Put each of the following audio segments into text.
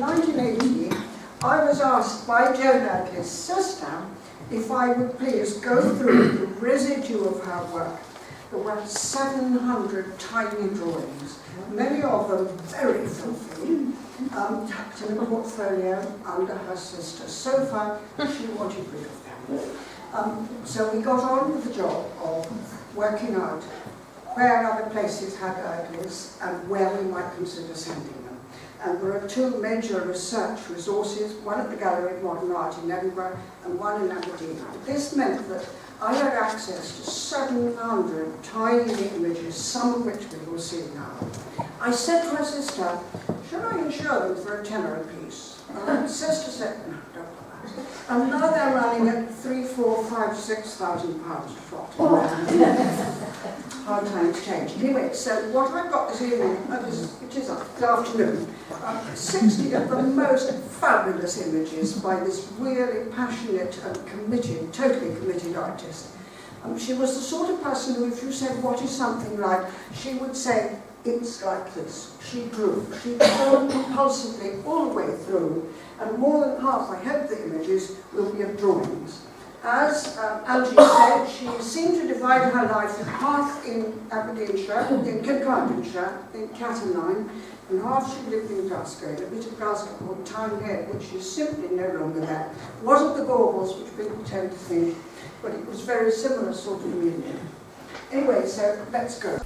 1980, I was asked by Joan Eardley's sister if I would please go through the residue of her work. There were 700 tiny drawings, many of them very filthy, tucked in a portfolio under her sister's sofa. She wanted rid of them. So we got on with the job of working out where other places had Eardleys and where we might consider sending them. And there are two major research resources, one at the Gallery of Modern Art in Edinburgh and one in Aberdeen. This meant that I had access to 700 tiny images, some of which we will see now. I said to my sister, should I insure them for a tenner apiece? And my sister said, no, don't do that. And now they're running at £3,000, £4,000, £5,000, £6,000 a trot. Hard times change. Anyway, so what I've got this evening, it is this afternoon, 60 of the most fabulous images by this really passionate and committed, totally committed artist. She was the sort of person who, if you said, what is something like, she would say, it's like this. She drew. She drew compulsively all the way through, and more than half, I hope, the images will be of drawings. As Angie said, she seemed to divide her life half in Aberdeenshire, in Kincardineshire, in Cataloguing, and half she lived in Glasgow, in a bit of Glasgow called Townhead, which is simply no longer there. It wasn't the Gorbals, which people tend to think, but it was very similar sort of medium. Anyway, so let's go.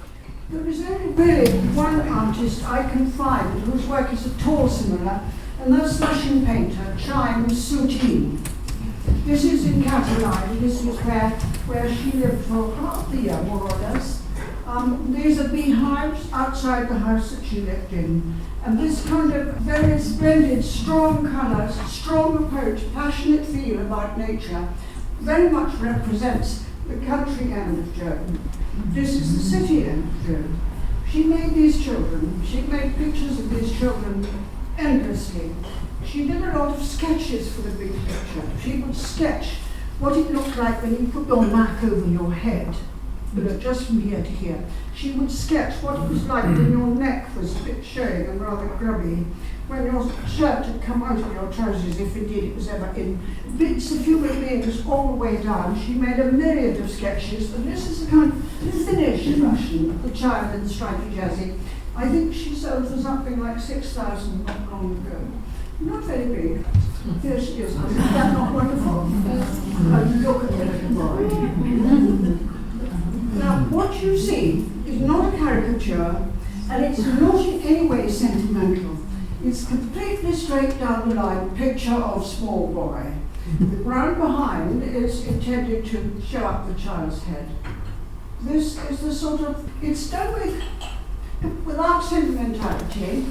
There is only really one artist I can find whose work is at all similar, and that's Russian painter Chaim Soutine. This is in Cataloguing. This is where she lived for half the year, more or less. These are beehives outside the house that she lived in. And this kind of very splendid, strong colours, strong approach, passionate feel about nature very much represents the country end of Joan. This is the city end of Joan. She made these children. She made pictures of these children endlessly. She did a lot of sketches for the big picture. She would sketch what it looked like when you put your mat over your head, just from here to here. She would sketch what it was like when your neck was a bit showing and rather grubby, when your shirt had come out of your trousers, if indeed it was ever in. Bits of human beings all the way down. She made a myriad of sketches, and this is the kind of finished Russian, the child in the stripy jersey. I think she sold for something like 6,000 not long ago. Not very big. Here she is. Isn't that not wonderful? Look at the little boy. Now, what you see is not a caricature, and it's not in any way sentimental. It's completely straight down the line picture of small boy. The ground behind is intended to show up the child's head. This is the sort of, it's done without sentimentality,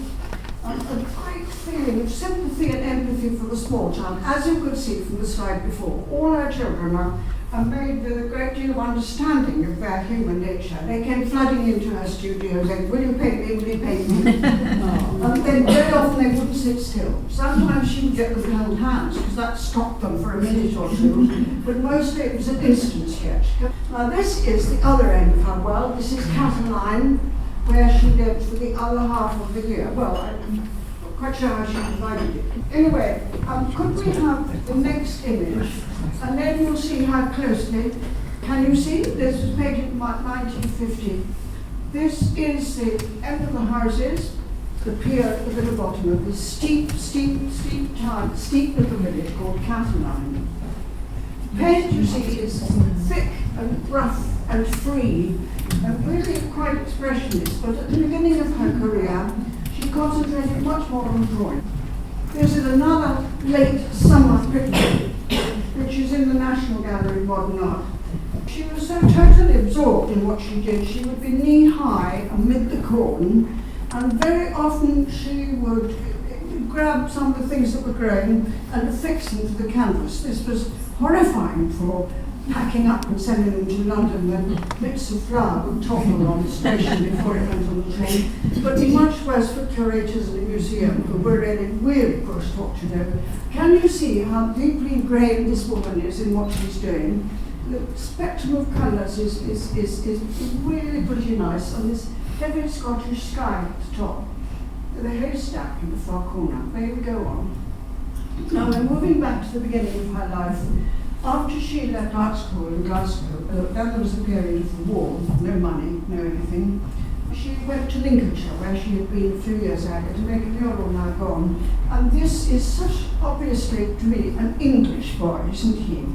a great feeling of sympathy and empathy for the small child, as you could see from the slide before. All our children are made with a great deal of understanding of their human nature. They came flooding into her studio saying, will you paint me, will you paint me? And then very often they wouldn't sit still. Sometimes she would get them to hold hands, because that stopped them for a minute or two, but mostly it was an instant sketch. Now this is the other end of her world. This is Cataloguing, where she lived for the other half of the year. Well, I'm not quite sure how she divided it. Anyway, could we have the next image? And then you'll see how closely. Can you see? This was painted in 1950. This is the end of the houses, the pier at the very bottom of this steep little village called Cataloguing. The paint, you see, is thick and rough and free, and really quite expressionist, but at the beginning of her career, she concentrated much more on drawing. This is another late summer picture, which is in the National Gallery of Modern Art. She was so totally absorbed in what she did, she would be knee-high amid the corn, and very often she would grab some of the things that were growing and affix them to the canvas. This was horrifying for packing up and sending them to London when bits of flour would topple on the station before it went on the train, but much worse for curators in a museum who were really pushed what to do. Can you see how deeply ingrained this woman is in what she's doing? The spectrum of colours is really pretty nice on this heavy Scottish sky at the top. the haystack in the far corner. May we go on? Now we're moving back to the beginning of her life. After she left art school in Glasgow, then there was a period of the war, no money, no anything. She went to Lincolnshire, where she had been a few years earlier, to make a mural now gone. And this is such, obviously, to me, an English boy, isn't he?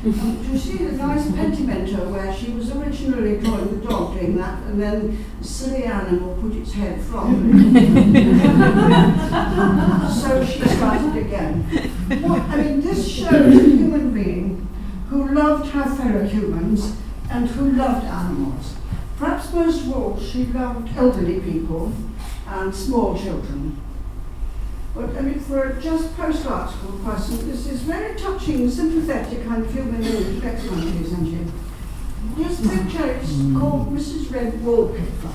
Do you see the nice pentimento where she was originally drawing the dog doing that, and then the silly animal put its head flopping. So she started again. This shows a human being who loved her fellow humans and who loved animals. Perhaps most of all, she loved elderly people and small children. But for a just post-art school person, this is very touching, sympathetic kind of human being. Next one, please, isn't it? This picture is called Mrs. Red Wallpaper.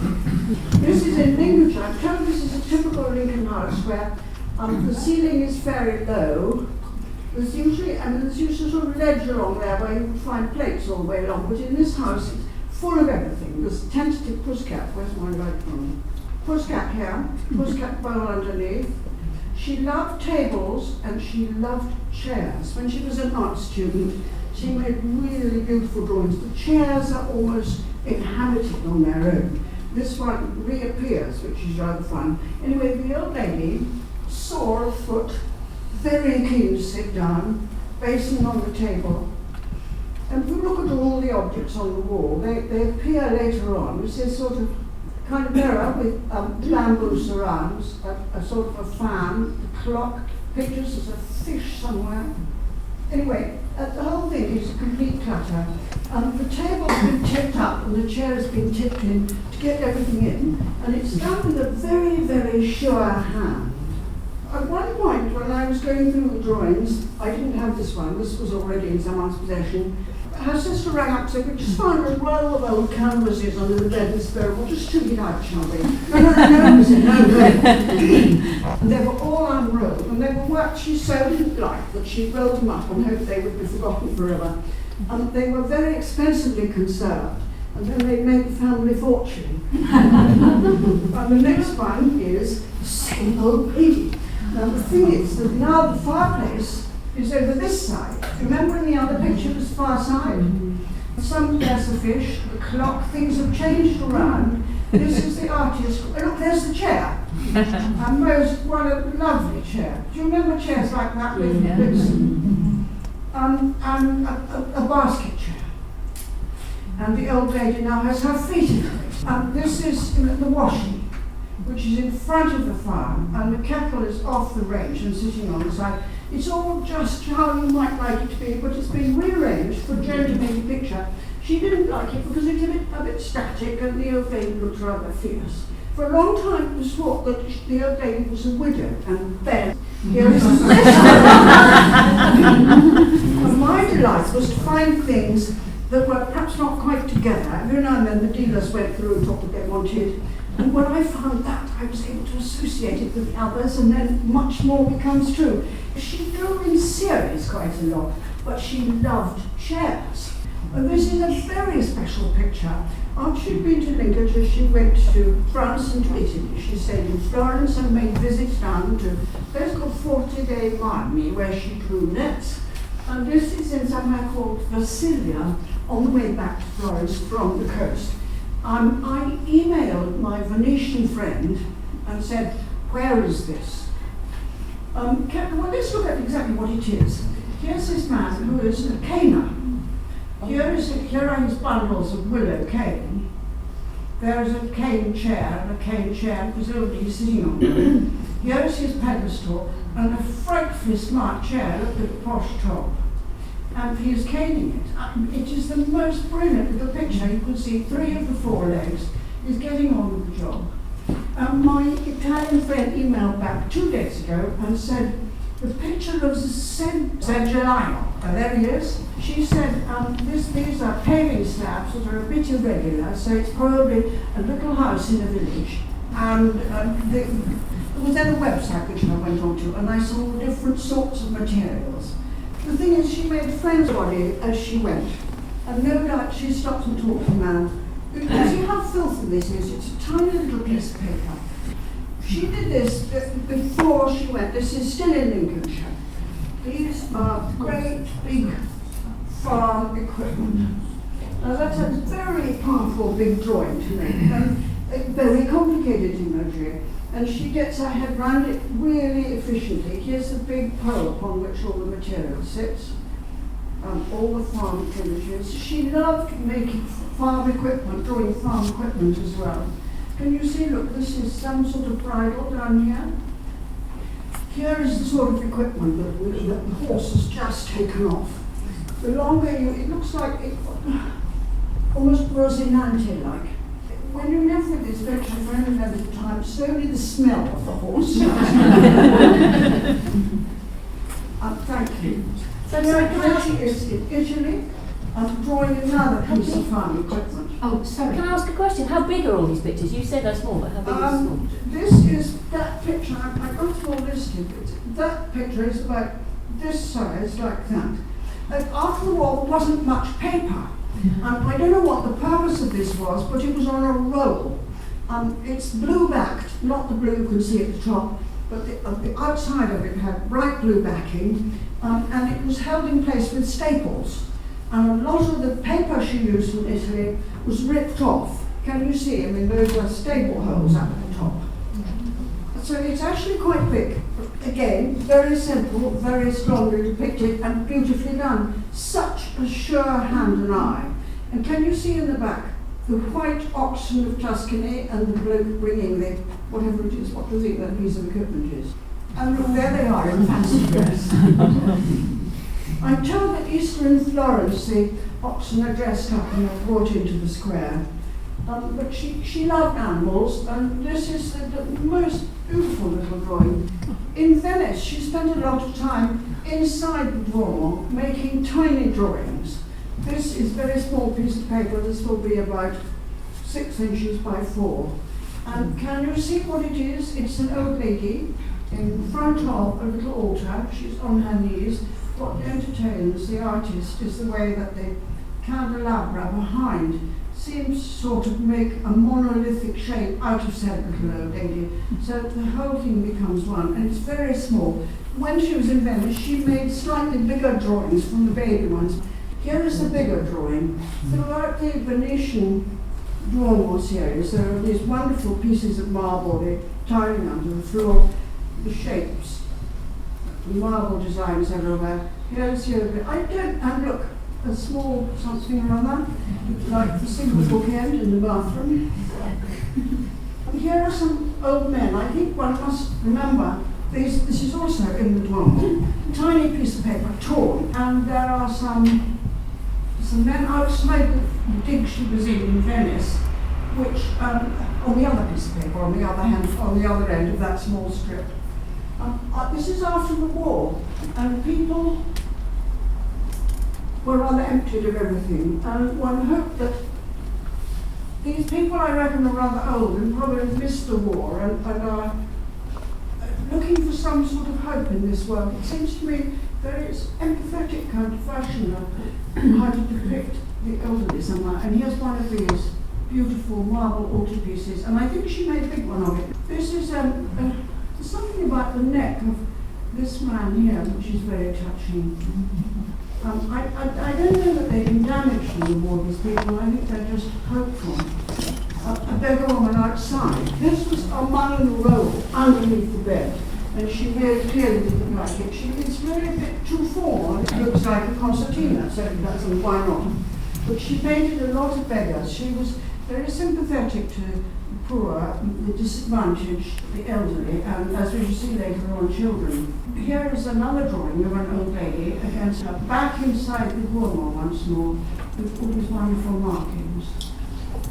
This is in Lincolnshire. I'm told this is a typical Lincoln house where the ceiling is very low. There's usually a sort of ledge along there where you would find plates all the way along, but in this house it's full of everything. There's a tentative pusscat. Where's my light from? Pusscat here, pusscat bowl underneath. She loved tables and she loved chairs. When she was an art student, she made really beautiful drawings. The chairs are almost inhabited on their own. This one reappears, which is rather fun. Anyway, the old lady, sore of foot, very keen to sit down, basing on the table. And if you look at all the objects on the wall, they appear later on. It's this sort of kind of mirror with bamboo surrounds, a sort of a fan, a clock, pictures, there's a fish somewhere. Anyway, the whole thing is a complete clutter. The table's been tipped up and the chair has been tipped in to get everything in, and it's done with a very, very sure hand. At one point, when I was going through the drawings, I didn't have this one, this was already in someone's possession. Her sister rang up and said, "We just found a row of old canvases under the bed and said, we'll just took it out, shall we?" No, I said, no. And they were all unrolled, and they were work she so didn't like that she rolled them up and hoped they would be forgotten forever. They were very expensively conserved, and then they made the family fortune. And the next one is the same old lady. Now the thing is that now the fireplace is over this side. Remember in the other picture it was far side? There's a fish, the clock, things have changed around. This is the artist. Look, there's the chair. And what a lovely chair. Do you remember chairs like that with lips? And a basket chair. And the old lady now has her feet in it. And this is the washing, which is in front of the fire, and the kettle is off the range and sitting on the side. It's all just how you might like it to be, but it's been rearranged for Joan to make a picture. She didn't like it because it's a bit static and the old lady looked rather fierce. For a long time it was thought that the old lady was a widow, and then here is and my delight was to find things that were perhaps not quite together. Every now and then the dealers went through and thought what they wanted. And when I found that, I was able to associate it with the others, and then much more becomes true. She drew in series quite a lot, but she loved chairs. And this is a very special picture. After she'd been to Lincolnshire, she went to France and to Italy. She stayed in Florence and made visits down to a place called Forte dei Marmi, where she drew nets. And this is in somewhere called Versilia, on the way back to Florence from the coast. I emailed my Venetian friend and said, "Where is this?" Well, let's look at exactly what it is. Here's this man who is a caner. Here are his bundles of willow cane. There is a cane chair and a cane chair, and presumably he's sitting on it. Here is his pedestal and a frightfully smart chair. Look at the posh top. And he is caning it. It is the most brilliant little picture. You can see 3 of the 4 legs. He's getting on with the job. My Italian friend emailed back 2 days ago and said, "The picture looks said Gelaio." There he is. She said, these are paving slabs that are a bit irregular, so it's probably a little house in a village. And there was then a website which I went on to, and I saw different sorts of materials. The thing is, she made friends with body as she went, and no doubt she stopped and talked to the man. You can see how filthy this is. It's a tiny little piece of paper. She did this before she went. This is still in Lincolnshire. These are great big farm equipment. Now that's a very powerful big drawing to make, and very complicated imagery. And she gets her head round it really efficiently. Here's the big pole upon which all the material sits. All the farm images. She loved making farm equipment, drawing farm equipment as well. Can you see, look, this is some sort of bridle down here. Here is the sort of equipment that the horse has just taken off. The longer it looks like it, almost Rosinante-like. When you live with this vegetable for any length of time, slowly the smell of the horse starts. Thank you. So Heroica is in Italy, drawing another piece of farm equipment. Oh, sorry. Can I ask a question? How big are all these pictures? You said they're small, but how big is small? This is that picture. I got it all listed. That picture is about this size, like that. After all, there wasn't much paper. I don't know what the purpose of this was, but it was on a roll. It's blue-backed, not the blue you can see at the top, but the outside of it had bright blue backing, and it was held in place with staples. And a lot of the paper she used in Italy was ripped off. Can you see? I mean, those are staple holes up at the top. So it's actually quite big. Again, very simple, very strongly depicted, and beautifully done. Such a sure hand and eye. And can you see in the back the white oxen of Tuscany and the bloke bringing the, whatever it is, what do you think that piece of equipment is? And look, there they are in fancy dress. I'm told that Easter in Florence, the oxen are dressed up and are brought into the square. But she loved animals, and this is the most beautiful little drawing. In Venice, she spent a lot of time inside the Duomo making tiny drawings. This is a very small piece of paper. This will be about 6 inches by 4. And can you see what it is? It's an old lady in front of a little altar. She's on her knees. What entertains the artist is the way that the candelabra behind seems to sort of make a monolithic shape out of said little old lady. So the whole thing becomes one, and it's very small. When she was in Venice, she made slightly bigger drawings from the baby ones. Here is the bigger drawing. Throughout the Venetian Duomo series, there are these wonderful pieces of marble, they're tiling under the floor, the shapes, the marble designs everywhere. Here's the other bit. And look, a small something or other, like the single bookend in the bathroom. And here are some old men. I think one must remember this is also in the Duomo. Tiny piece of paper, torn, and there are some men outside the dig she was in Venice, which on the other piece of paper, on the other end of that small strip. This is after the war, and people were rather emptied of everything, and one hoped that these people, I reckon, are rather old and probably missed the war and are looking for some sort of hope in this world. It seems to me very empathetic kind of fashion of how to depict the elderly somehow. And here's one of these beautiful marble altarpieces, and I think she made a big one of it. This is something about the neck of this man here, which is very touching. I don't know that they've been damaged in the war, these people. I think they're just hopeful. A beggar woman outside. This was among the roll underneath the bed, and she very clearly didn't like it. It's really a bit too formal. It looks like a concertina, so that's why not. But she painted a lot of beggars. She was very sympathetic to the poor, the disadvantaged, the elderly, and as we shall see later on, children. Here is another drawing of an old lady against her back inside the Duomo once more, with all these wonderful markings.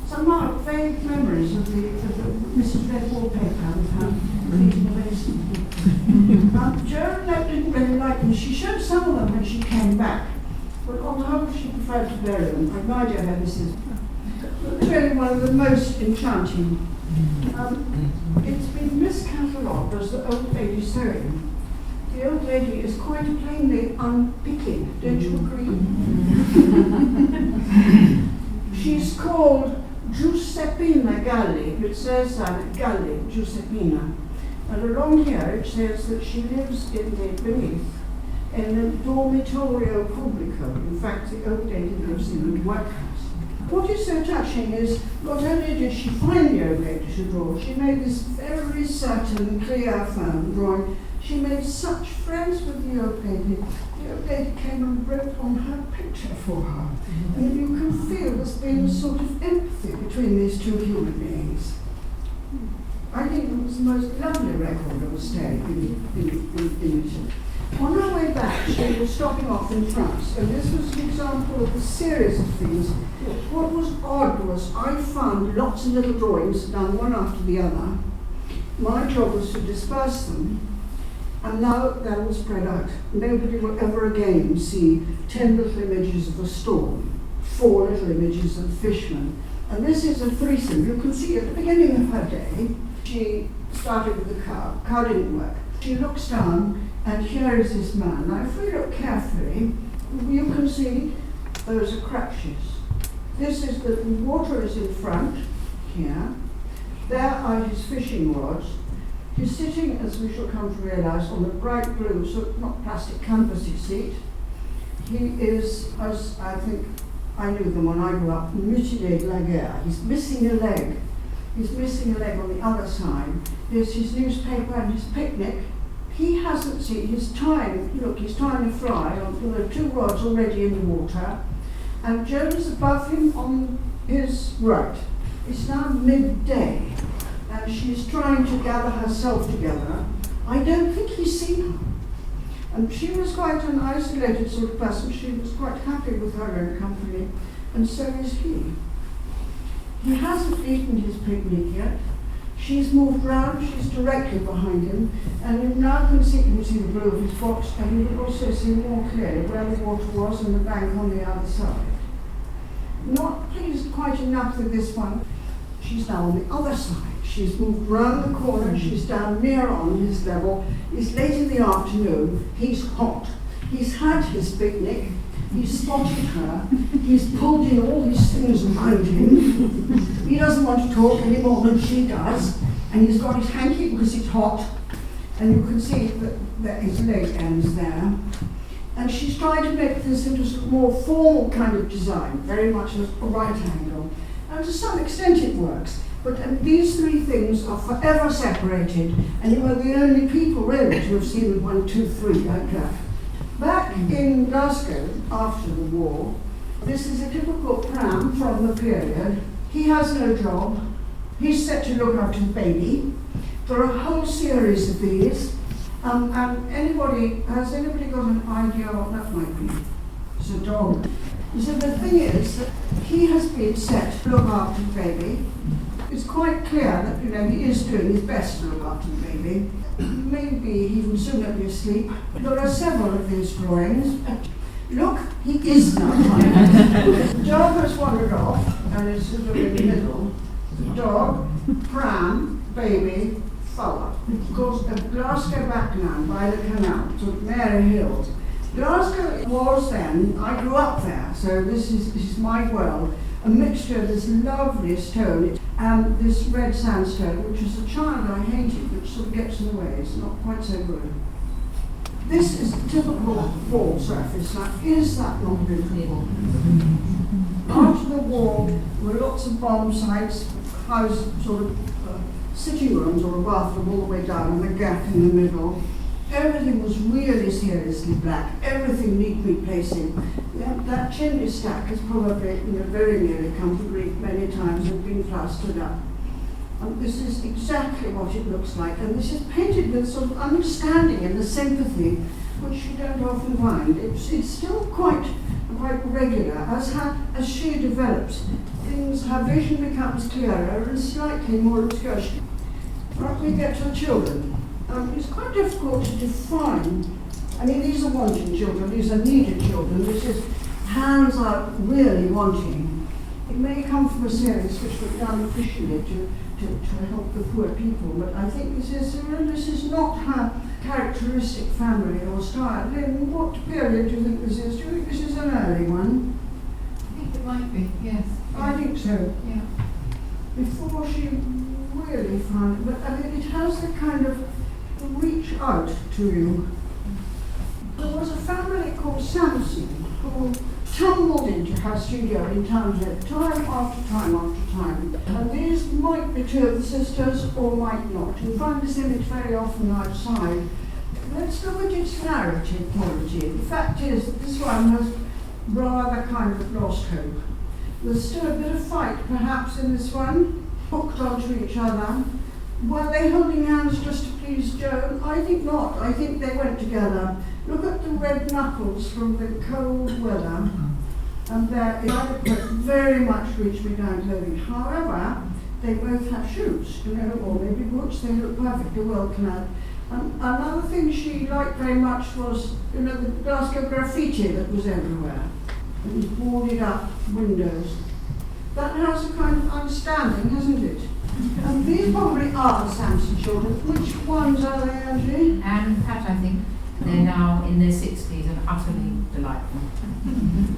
Some vague memories of the Mrs. Red wallpaper with her feet in the basin. Joan didn't really like them. She showed some of them when she came back, but on the whole she preferred to bury them. I've no idea how this is. It's really one of the most enchanting. It's been miscatalogued as the old lady sewing. The old lady is quite plainly unpicking, don't you agree? She's called Giuseppina Galli. It says Galli, Giuseppina. And along here it says that she lives beneath in the dormitorio publico. In fact, the old lady lives in the workhouse. What is so touching is not only did she find the old lady to draw, she made this very certain, clear, firm drawing. She made such friends with the old lady. The old lady came and wrote on her picture for her. And you can feel there's been a sort of empathy between these two human beings. I think it was the most lovely record of a stay in it. On our way back, she was stopping off in France, and this was an example of a series of things. What was odd was I found lots of little drawings done one after the other. My job was to disperse them, and now they will spread out. Nobody will ever again see 10 little images of a storm, 4 little images of fishermen. And this is a threesome. You can see at the beginning of her day, she started with the cow. Cow didn't work. She looks down, and here is this man. Now, if we look carefully, you can see those are crutches. This is the water is in front here. There are his fishing rods. He's sitting, as we shall come to realise, on a bright blue, so not plastic canvasy seat. He is, as I think I knew them when I grew up, mutilé de la guerre. He's missing a leg. He's missing a leg on the other side. There's his newspaper and his picnic. He hasn't seen, he's tying a fly on, there are 2 rods already in the water, and Joan is above him on his right. It's now midday, and she's trying to gather herself together. I don't think he's seen her. And she was quite an isolated sort of person. She was quite happy with her own company, and so is he. He hasn't eaten his picnic yet. She's moved round, she's directly behind him, and you now can see the blue of his box, and you can also see more clearly where the water was and the bank on the other side. Not pleased quite enough with this one, she's now on the other side. She's moved round the corner, she's down near on his level. It's late in the afternoon, he's hot. He's had his picnic, he's spotted her, he's pulled in all these things around him. He doesn't want to talk any more than she does, and he's got his hanky because it's hot, and you can see that his leg ends there. And she's trying to make this into a more formal kind of design, very much at a right angle. And to some extent it works, but these 3 things are forever separated, and you are the only people really to have seen them 1, 2, 3 like that. Back in Glasgow, after the war, this is a typical pram from the period. He has no job. He's set to look after the baby. There are a whole series of these. And has anybody got an idea what that might be? It's a dog. So the thing is that he has been set to look after the baby. It's quite clear that he is doing his best to look after the baby. Maybe he will soon be asleep. There are several of these drawings. Look, he is now tired. Dog has wandered off, and it's sort of in the middle. Dog, pram, baby, fella. Of course, a Glasgow backland by the canal, sort of Mary Hills. Glasgow was then, I grew up there, so this is my world, a mixture of this lovely stone and this red sandstone, which as a child I hated, which sort of gets in the way. It's not quite so good. This is a typical wall surface. Now, is that not beautiful? After the war, there were lots of bomb sites, house sort of sitting rooms or a bathroom all the way down and a gap in the middle. Everything was really seriously black. Everything needed replacing. That chimney stack has probably very nearly come to grief many times and been plastered up. And this is exactly what it looks like. And this is painted with sort of understanding and the sympathy, which you don't often find. It's still quite regular. As she develops, her vision becomes clearer and slightly more obscure. Right, we get to the children. It's quite difficult to define. I mean, these are wanting children, these are needed children. This is hands out really wanting. It may come from a series which was done officially to help the poor people, but I think this is not her characteristic family or style. In what period do you think this is? Do you think this is an early one? I think it might be, yes. I think so. Yeah. Before she really found it, but I mean, it has the kind of out to you. There was a family called Samson who tumbled into her studio in Townhead time after time after time. And these might be two of the sisters or might not. You find this image very often outside. Let's look at its narrative quality. The fact is that this one has rather kind of lost hope. There's still a bit of fight perhaps in this one, hooked onto each other. Were they holding hands just to please Joan? I think not. I think they went together. Look at the red knuckles from the cold weather, and they're inadequate, very much reach me down clothing. However, they both have shoes, or maybe boots. They look perfectly well clad. Another thing she liked very much was, the Glasgow graffiti that was everywhere. It was boarded up windows. That has a kind of understanding, hasn't it? And these probably are the Samson children. Which ones are they, Angie? Anne and Pat, I think. They're now in their 60s and utterly delightful.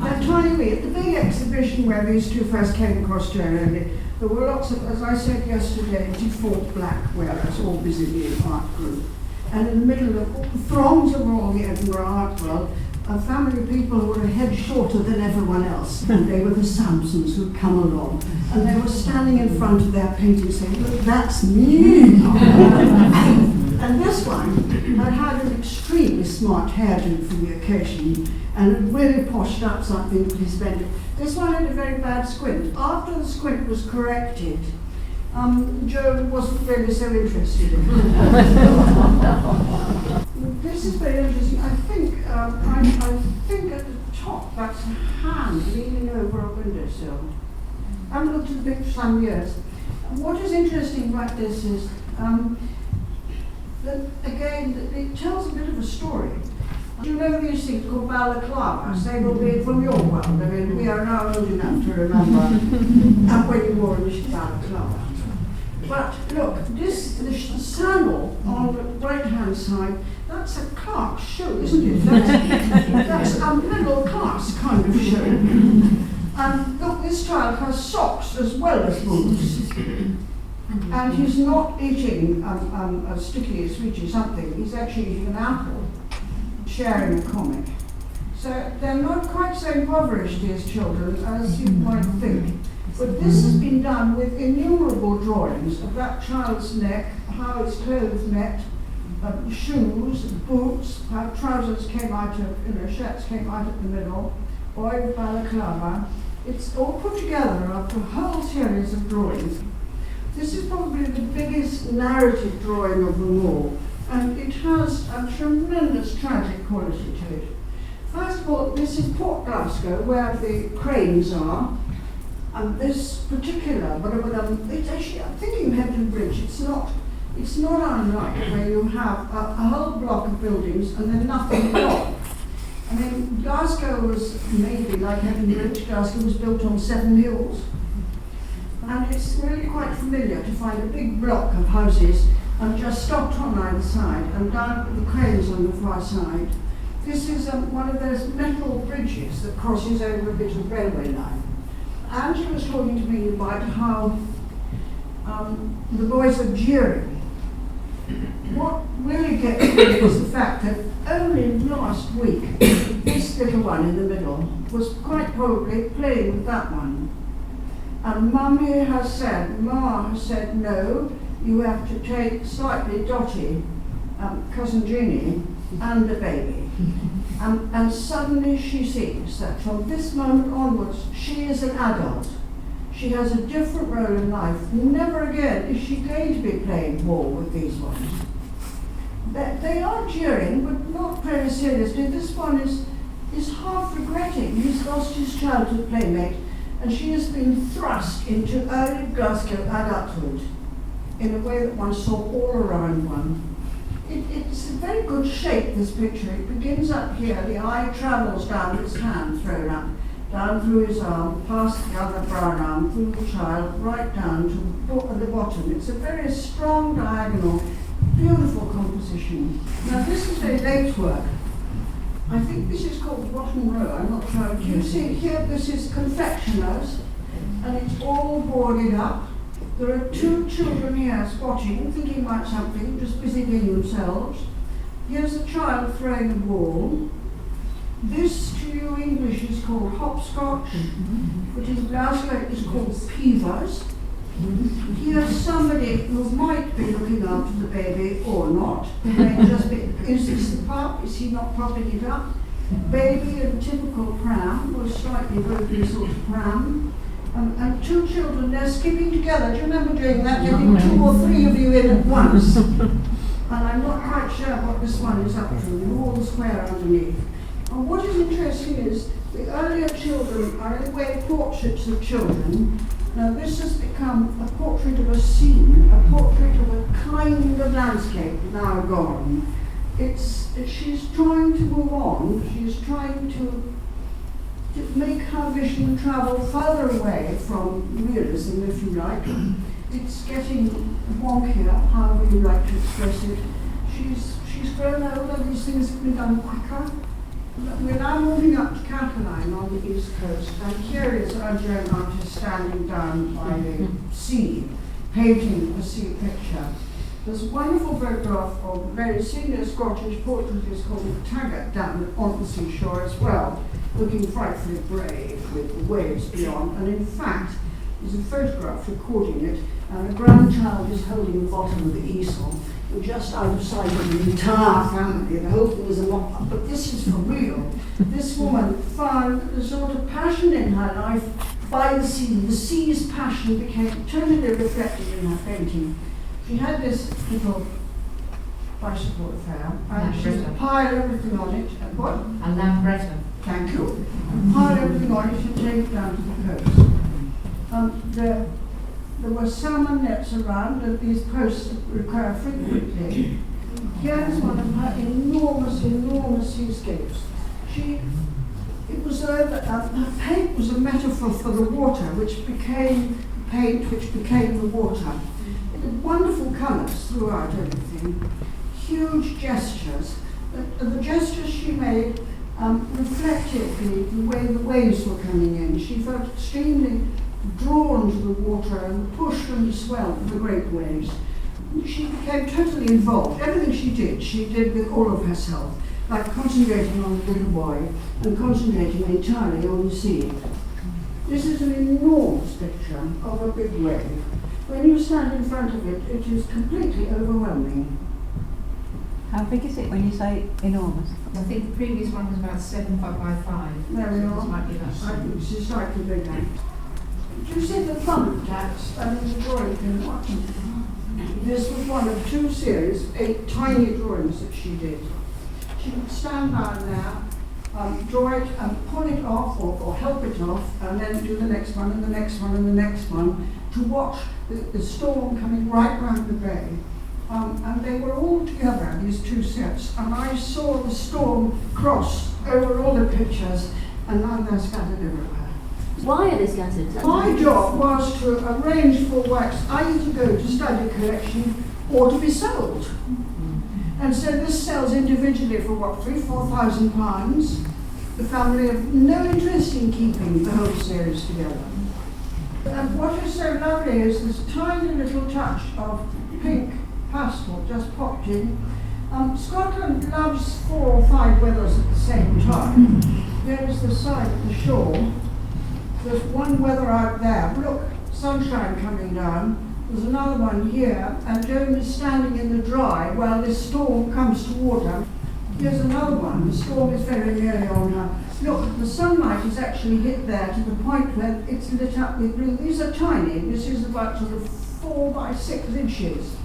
They're tiny wee. At the big exhibition where these two first came across Joan Eardley, there were lots of, as I said yesterday, default black wearers, all busy in art group. And in the middle of all the throngs of all the Edinburgh art world, a family of people who were a head shorter than everyone else. And they were the Samsons who'd come along. And they were standing in front of their painting saying, look, that's me. And this one had an extremely smart hairdo for the occasion and had really poshed up something pretty splendid. This one had a very bad squint. After the squint was corrected, Joan wasn't really so interested in it. This is very interesting. I think at the top that's a hand leaning over a windowsill. I haven't looked at the picture for some years. What is interesting about this is that again it tells a bit of a story. Do you know these things called balaclavas? They will be from your world. I mean, we are now old enough to remember when you wore a balaclava. But look, the sandal on the right-hand side, that's a Clark's shoe, isn't it? That's a middle class kind of shoe. And look, this child has socks as well as boots. And he's not eating a sticky, sweetie something, he's actually eating an apple, sharing a comic. So they're not quite so impoverished, these children, as you might think. But this has been done with innumerable drawings of that child's neck, how his clothes met, shoes, boots, how trousers came out of, shirts came out of the middle, boy with balaclava. It's all put together after a whole series of drawings. This is probably the biggest narrative drawing of them all, and it has a tremendous tragic quality to it. First of all, this is Port Glasgow, where the cranes are. And this particular, it's actually, I'm thinking Hebden Bridge, it's not unlike where you have a whole block of buildings and then nothing at all. I mean, Glasgow was maybe like Hebden Bridge. Glasgow was built on 7 hills. And it's really quite familiar to find a big block of houses and just stopped on either side and down with the cranes on the far side. This is one of those metal bridges that crosses over a bit of railway line. Angie was talking to me about how the boys are jeering. What really gets me is the fact that only last week, this little one in the middle was quite probably playing with that one. And Ma has said, no, you have to take slightly dotty cousin Jeannie and the baby. And suddenly she sees that from this moment onwards, she is an adult. She has a different role in life. Never again is she going to be playing ball with these ones. They are jeering, but not very seriously. This one is half regretting he's lost his childhood playmate, and she has been thrust into early Glasgow adulthood in a way that one saw all around one. It's a very good shape, this picture. It begins up here, the eye travels down his hand thrown up, down through his arm, past the other brown arm, through the child, right down to the bottom. It's a very strong diagonal, beautiful composition. Now this is very late work. I think this is called the bottom row, I'm not sure. Do you see here, this is confectioners, and it's all boarded up. There are 2 children here squatting, thinking about something, just busy being themselves. Here's a child throwing a ball. This to you English is called hopscotch, which in Glasgow is called peavers. Here's somebody who might be looking after the baby or not. Is this the pup? Is he not propping it up? Baby in typical pram, or slightly broken sort of pram. And two children, they're skipping together. Do you remember doing that? Getting 2 or 3 of you in at once. And I'm not quite sure what this one is up to. They're all square underneath. And what is interesting is the earlier children are in a way portraits of children. Now this has become a portrait of a scene, a portrait of a kind of landscape now gone. She's trying to move on. She's trying to make her vision travel further away from realism, if you like. It's getting wonkier, however you like to express it. She's grown older, these things have been done quicker. We're now moving up to Cataline on the east coast, and here is our Joan artist standing down by the sea, painting a sea picture. There's a wonderful photograph of a very senior Scottish portraitist called Taggart down on the seashore as well, looking frightfully brave with the waves beyond. And in fact, there's a photograph recording it, and a grandchild is holding the bottom of the easel. We're just out of sight of the entire family. The whole thing is a mock-up, but this is for real. This woman found a sort of passion in her life by the sea. The sea's passion became totally reflected in her painting. She had this little bicycle affair, and she piled everything on it. And what? A Lambretta. Thank you. Piled everything on it and take it down to the coast. There were salmon nets around, and these posts recur frequently. Here's one of her enormous, enormous seascapes. Her paint was a metaphor for the water, which became paint, which became the water. It had wonderful colours throughout everything, huge gestures. The gestures she made reflected the way the waves were coming in. She felt extremely drawn to the water and the push and the swell of the great waves. She became totally involved. Everything she did with all of herself, like concentrating on the little boy and concentrating entirely on the sea. This is an enormous picture of a big wave. When you stand in front of it, it is completely overwhelming. How big is it when you say enormous? I think the previous one was about 7 by 5. There we are. This might be about I 7. think this is slightly bigger. Do you see the fun tax? I mean, the drawing can watch. This was one of 2 series, 8 tiny drawings that she did. She would stand down there, draw it and pull it off or help it off, and then do the next one and the next one and the next one to watch the storm coming right round the bay. And they were all together, these 2 sets, and I saw the storm cross over all the pictures, and now they're scattered everywhere. Why are they scattered? My job was to arrange for works either to go to study collection or to be sold. And so this sells individually for what, £3,000–4,000. The family have no interest in keeping the whole series together. And what is so lovely is this tiny little touch of pink pastel just popped in. Scotland loves 4 or 5 weathers at the same time. There is the side of the shore. There's one weather out there. Look, sunshine coming down. There's another one here, and Joan is standing in the dry while this storm comes toward her. Here's another one. The storm is very nearly on her. Look, the sunlight is actually hit there to the point where it's lit up with blue. These are tiny. This is about sort of 4 by 6 inches.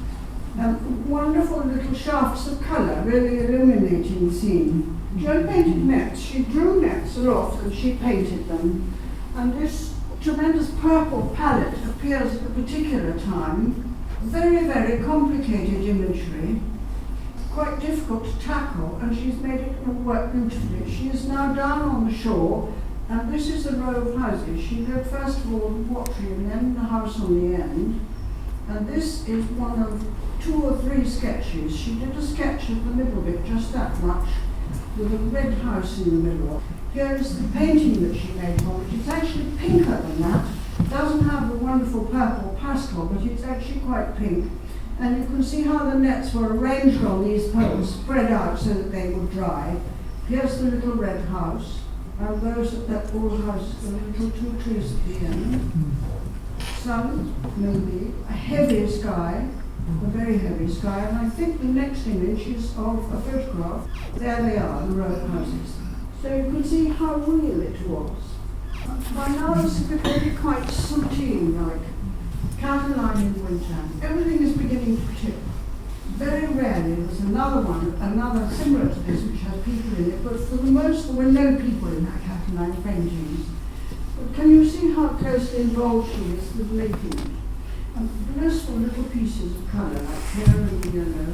Wonderful little shafts of colour, really illuminating the scene. Joan painted nets. She drew nets aloft and she painted them. And this tremendous purple palette appears at a particular time. Very, very complicated imagery, quite difficult to tackle, and she's made it work beautifully. She is now down on the shore, and this is a row of houses. She lived first of all in Watery and then the house on the end. And this is one of 2 or 3 sketches. She did a sketch of the middle bit, just that much, with a red house in the middle. Here is the painting that she made on it. It's actually pinker than that. It doesn't have the wonderful purple pastel, but it's actually quite pink. And you can see how the nets were arranged on these poles, spread out so that they would dry. Here's the little red house, and those at that old house, the little two trees at the end. Sun, maybe, a heavy sky, a very heavy sky, and I think the next image is of a photograph. There they are, the row of houses. So you can see how real it was. By now it's becoming quite sooty, like cataloguing in winter. Everything is beginning to tip. Very rarely there's another similar to this, which has people in it, but for the most there were no people in that Catalan paintings. But can you see how closely involved she is with making it? And blissful little pieces of colour, like here and yellow.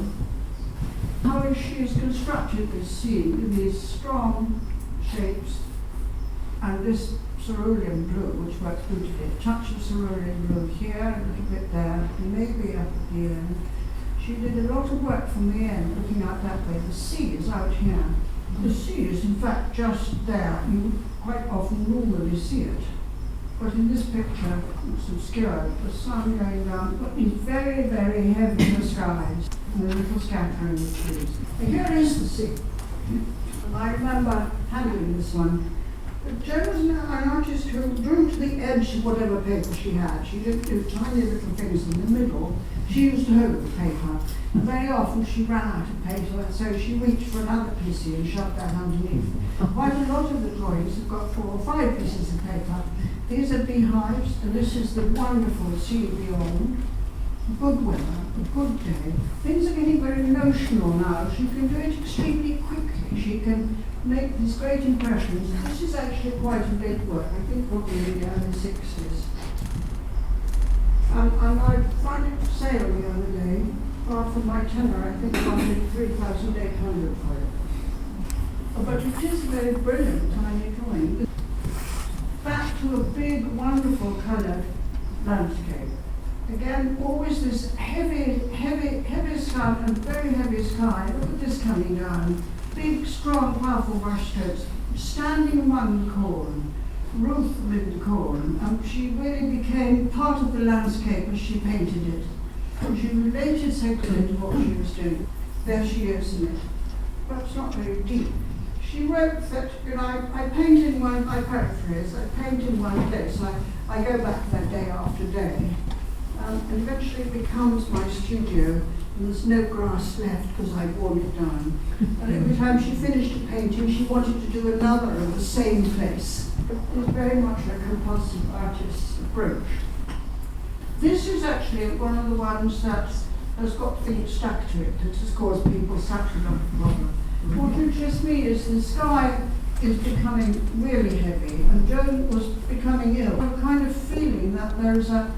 How she has constructed this scene with these strong shapes and this cerulean blue, which works beautifully. A touch of cerulean blue here, a little bit there, maybe up at the end. She did a lot of work from the end, looking out that way. The sea is out here. The sea is in fact just there. You quite often normally see it. But in this picture, it's obscured. The sun going down, but it's very, very heavy in the skies, and a little scattering of trees. And here is the sea. And I remember handling this one. Joan was an artist who drew to the edge of whatever paper she had. She didn't do tiny little things in the middle. She used to hold the paper. And very often she ran out of paper, so she reached for another piece and shoved that underneath. Quite a lot of the drawings have got 4 or 5 pieces of paper. These are beehives, and this is the wonderful sea beyond. Good weather, a good day. Things are getting very notional now. She can do it extremely quickly. She can make these great impressions. This is actually quite a late work, I think probably in the early 60s. And I found it for sale the other day. Well, for my tenner, I think I wanted 3,800 for it. But it is a very brilliant tiny drawing. Back to a big, wonderful coloured landscape. Again, always this heavy sun and very heavy sky. Look at this coming down. Big, strong, powerful brushstrokes. Standing among the corn, Ruth amid the corn. She really became part of the landscape as she painted it. And she related so clearly to what she was doing. There she is in it. Perhaps not very deep. She wrote that, I paint in one, I paraphrase, I paint in one place. I go back there day after day. And eventually it becomes my studio, and there's no grass left because I've worn it down. And every time she finished a painting, she wanted to do another of the same place. It was very much a compulsive artist's approach. This is actually one of the ones that has got things stuck to it, that has caused people such a lot of problem. What interests me is the sky is becoming really heavy, and Joan was becoming ill. A kind of feeling that there's a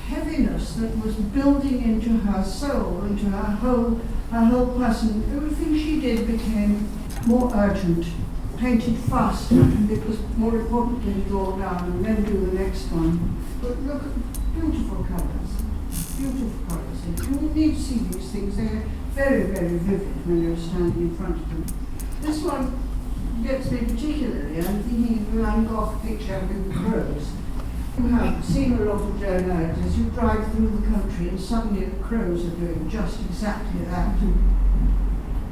heaviness that was building into her soul, into her whole person. Everything she did became more urgent, painted faster. It was more important to draw down and then do the next one. But look at beautiful colours, beautiful colours. You need to see these things. They're very, very vivid when you're standing in front of them. This one gets me particularly. I'm thinking of the Van Gogh picture with the crows. You have seen a lot of Joan Eardley as you drive through the country and suddenly the crows are doing just exactly that.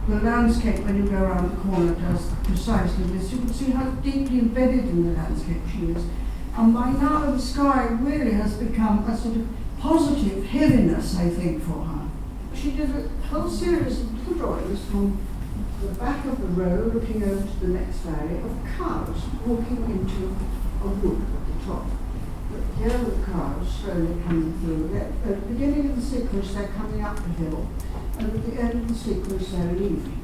The landscape, when you go around the corner, does precisely this. You can see how deeply embedded in the landscape she is. And by now the sky really has become a sort of positive heaviness, I think, for her. She did a whole series of little drawings from the back of the row, looking over to the next valley, of cows walking into a wood at the top. But here are the cows slowly coming through. At the beginning of the sequence, they're coming up the hill, and at the end of the sequence, they're leaving.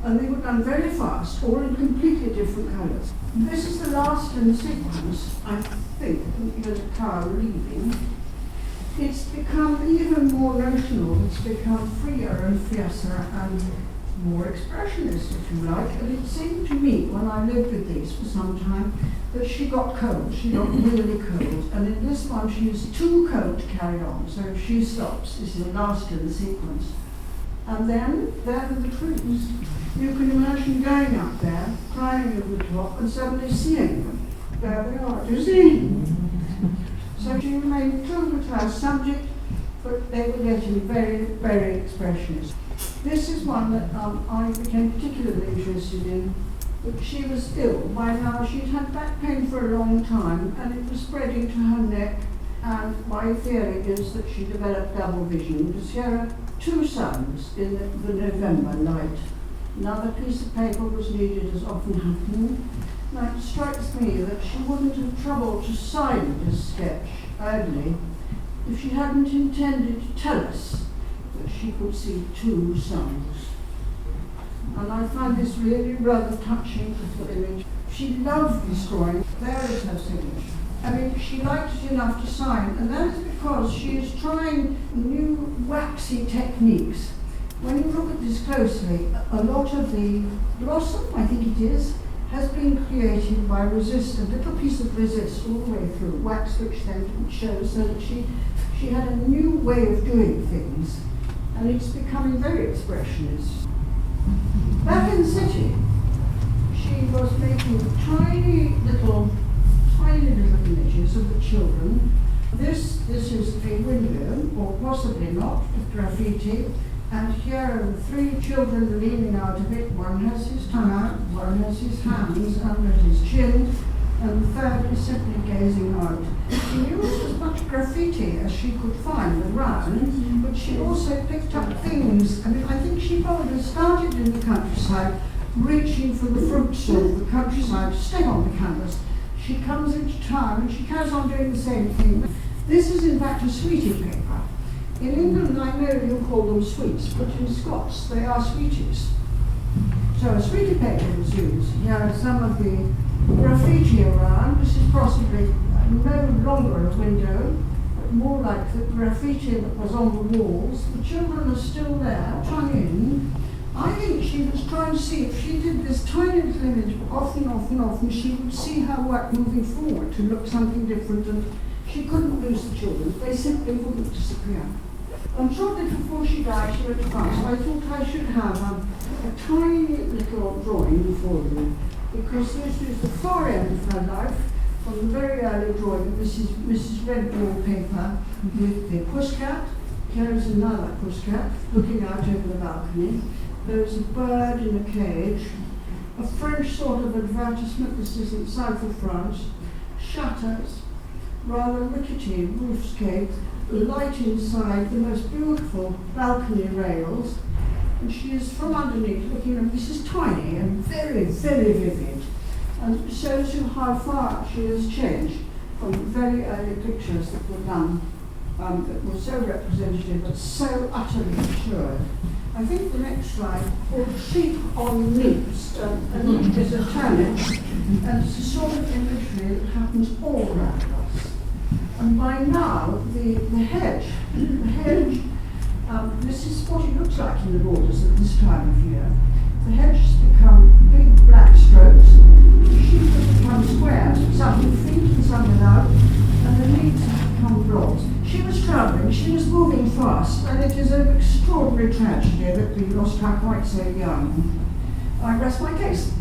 And they were done very fast, all in completely different colours. This is the last in the sequence, I think, the cow leaving. It's become even more notional, it's become freer and fiercer and more expressionist, if you like. And it seemed to me, when I lived with these for some time, that she got cold, she got really cold. And in this one, she's too cold to carry on, so she stops. This is the last in the sequence. And then, there are the trees. You can imagine going up there, climbing over the top, and suddenly seeing them. There they are, do you see? So she remained true to her subject, but they were getting very, very expressionist. This is one that I became particularly interested in. But she was ill. By now she'd had back pain for a long time, and it was spreading to her neck, and my theory is that she developed double vision. Because here are two suns in the November night. Another piece of paper was needed, as often happened. Now it strikes me that she wouldn't have troubled to sign this sketch early if she hadn't intended to tell us that she could see two suns. And I find this really rather touching little image. She loved this drawing. There is her signature. I mean, she liked it enough to sign, and that is because she is trying new waxy techniques. When you look at this closely, a lot of the blossom, I think it is, has been created by resist, a little piece of resist all the way through, wax which then shows, so that she had a new way of doing things, and it's becoming very expressionist. Back in the city, she was making tiny little images of the children. This is a window, or possibly not, with graffiti, and here are the three children leaning out of it. One has his tongue out, one has his hands under his chin, and the third is simply gazing out. She used as much graffiti as she could find around, but she also picked up things. I mean, I think she probably started in the countryside, reaching for the fruits of the countryside to stay on the canvas. She comes into town and she carries on doing the same thing. This is in fact a sweetie paper. In England, I know you call them sweets, but in Scots they are sweeties. So a sweetie paper was used. Here are some of the graffiti around. This is possibly no longer a window, but more like the graffiti that was on the walls. The children are still there, tongue in. I think she was trying to see if she did this tiny little image often, she would see her work moving forward to look something different, and she couldn't lose the children. They simply wouldn't disappear. And shortly before she died, she went to France. So I thought I should have a tiny little drawing for you, because this is the far end of her life, from the very early drawing. This is Mrs. Red wallpaper with the pusscat. Here is another pusscat looking out over the balcony. There is a bird in a cage, a French sort of advertisement. This is in south of France. Shutters, rather rickety roofscape, light inside, the most beautiful balcony rails, and she is from underneath looking at this. Is tiny and very, very vivid, and shows you how far she has changed from the very early pictures that were done, that were so representative but so utterly matured. I think the next slide, called Sheep on Leaves. A leaf is a turnip, and it's a sort of imagery that happens all around us. And by now, the hedge, this is what it looks like in the borders at this time of year. The hedge has become big black strokes, the sheep have become squares, some with feet and some without, and the leaves have become blobs. She was travelling, she was moving fast, and it is an extraordinary tragedy that we lost her quite so young. I rest my case.